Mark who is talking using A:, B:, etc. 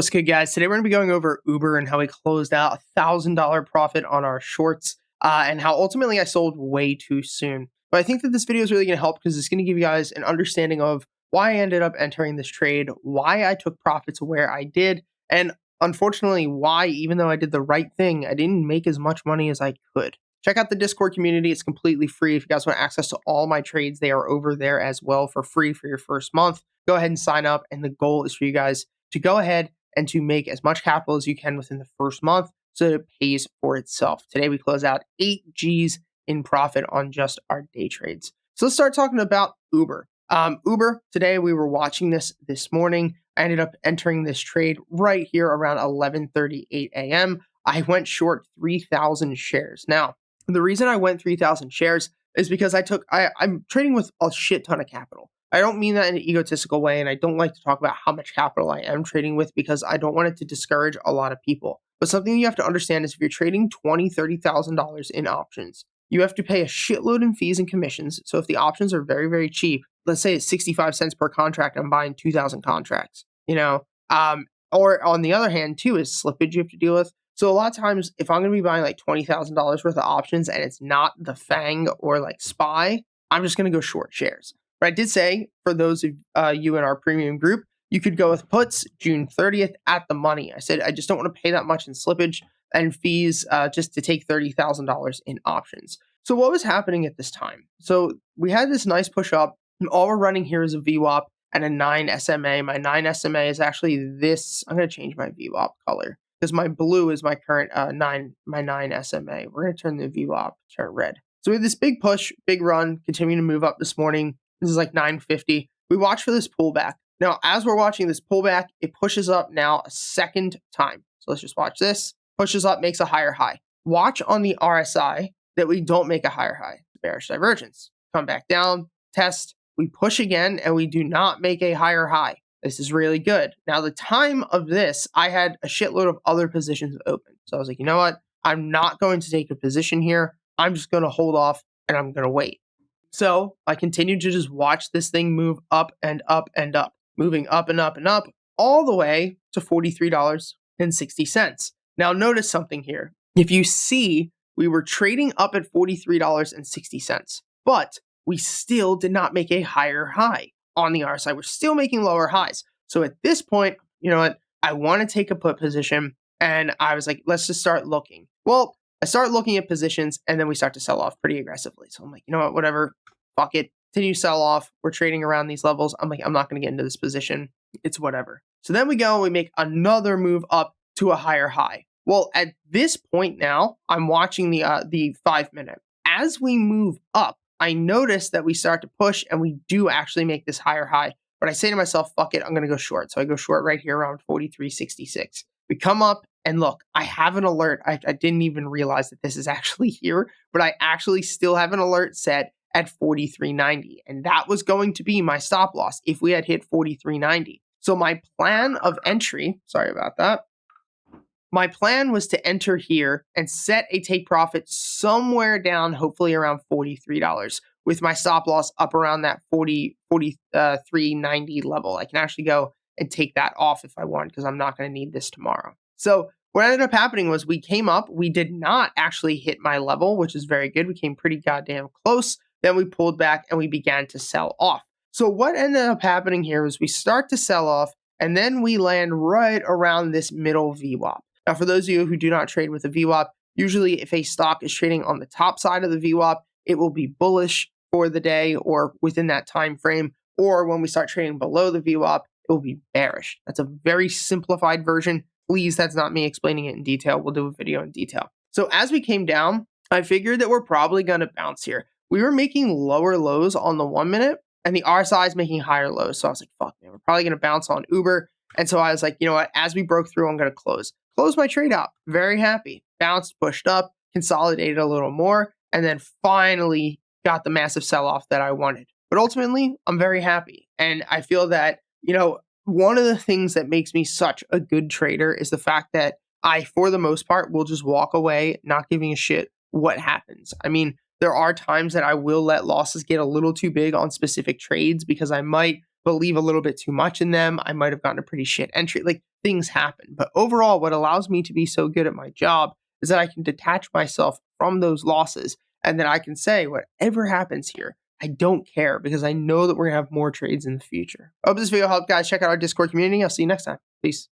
A: What's good, guys? Today we're going to be going over Uber and how we closed out $1,000 profit on our shorts and how ultimately I sold way too soon. But I think that this video is really going to help because it's going to give you guys an understanding of why I ended up entering this trade, why I took profits where I did, and unfortunately why, even though I did the right thing, I didn't make as much money as I could. Check out the Discord community. It's completely free. If you guys want access to all my trades, they are over there as well for free for your first month. Go ahead and sign up. And the goal is for you guys to go ahead and to make as much capital as you can within the first month so that it pays for itself. Today, we close out 8 G's in profit on just our day trades. So let's start talking about Uber. Uber, today we were watching this morning. I ended up entering this trade right here around 11:38 a.m. I went short 3,000 shares. Now, the reason I went 3,000 shares is because I'm trading with a shit ton of capital. I don't mean that in an egotistical way, and I don't like to talk about how much capital I am trading with because I don't want it to discourage a lot of people. But something you have to understand is if you're trading $20,000, $30,000 in options, you have to pay a shitload in fees and commissions. So if the options are very, very cheap, let's say it's 65 cents per contract, I'm buying 2,000 contracts, or on the other hand, too, is slippage you have to deal with. So a lot of times, if I'm going to be buying like $20,000 worth of options and it's not the FANG or like SPY, I'm just going to go short shares. But I did say, for those of you in our premium group, you could go with puts June 30th at the money. I said, I just don't want to pay that much in slippage and fees just to take $30,000 in options. So what was happening at this time? So we had this nice push up, and all we're running here is a VWAP and a 9 SMA. My 9 SMA is actually this. I'm going to change my VWAP color because my blue is my current 9 SMA. We're going to turn the VWAP to red. So we had this big push, big run, continuing to move up this morning. This is like 950. We watch for this pullback. Now, as we're watching this pullback, it pushes up now a second time. So let's just watch this. Pushes up, makes a higher high. Watch on the RSI that we don't make a higher high. Bearish divergence. Come back down, test. We push again, and we do not make a higher high. This is really good. Now, the time of this, I had a shitload of other positions open. So I was like, you know what? I'm not going to take a position here. I'm just going to hold off, and I'm going to wait. So I continued to just watch this thing move up and up and up, moving up and up and up, all the way to $43.60. Now notice something here. If you see, we were trading up at $43.60, but we still did not make a higher high on the RSI. We're still making lower highs. So at this point, you know what? I want to take a put position, and I was like, let's just start looking. Well, I start looking at positions, and then we start to sell off pretty aggressively. So I'm like, you know what, whatever, fuck it. Continue to sell off. We're trading around these levels. I'm like, I'm not going to get into this position. It's whatever. So then we go and we make another move up to a higher high. Well, at this point now, I'm watching the 5 minute. As we move up, I notice that we start to push, and we do actually make this higher high. But I say to myself, fuck it, I'm going to go short. So I go short right here around 43.66. We come up. And look, I have an alert. I didn't even realize that this is actually here, but I actually still have an alert set at 43.90. And that was going to be my stop loss if we had hit 43.90. So my plan of entry, sorry about that. My plan was to enter here and set a take profit somewhere down, hopefully around $43, with my stop loss up around that 43.90 level. I can actually go and take that off if I want because I'm not going to need this tomorrow. So what ended up happening was we came up, we did not actually hit my level, which is very good. We came pretty goddamn close. Then we pulled back and we began to sell off. So what ended up happening here is we start to sell off, and then we land right around this middle VWAP. Now, for those of you who do not trade with a VWAP, usually if a stock is trading on the top side of the VWAP, it will be bullish for the day or within that time frame. Or when we start trading below the VWAP, it will be bearish. That's a very simplified version. Please, that's not me explaining it in detail. We'll do a video in detail. So as we came down, I figured that we're probably going to bounce here. We were making lower lows on the 1 minute, and the RSI is making higher lows. So I was like, fuck, man, we're probably going to bounce on Uber. And so I was like, you know what? As we broke through, I'm going to close my trade out. Very happy. Bounced, pushed up, consolidated a little more, and then finally got the massive sell-off that I wanted. But ultimately, I'm very happy. And I feel that, one of the things that makes me such a good trader is the fact that I, for the most part, will just walk away, not giving a shit what happens. I mean, there are times that I will let losses get a little too big on specific trades because I might believe a little bit too much in them. I might have gotten a pretty shit entry. Like, things happen. But overall, what allows me to be so good at my job is that I can detach myself from those losses, and then I can say, whatever happens here, I don't care, because I know that we're going to have more trades in the future. I hope this video helped, guys. Check out our Discord community. I'll see you next time. Peace.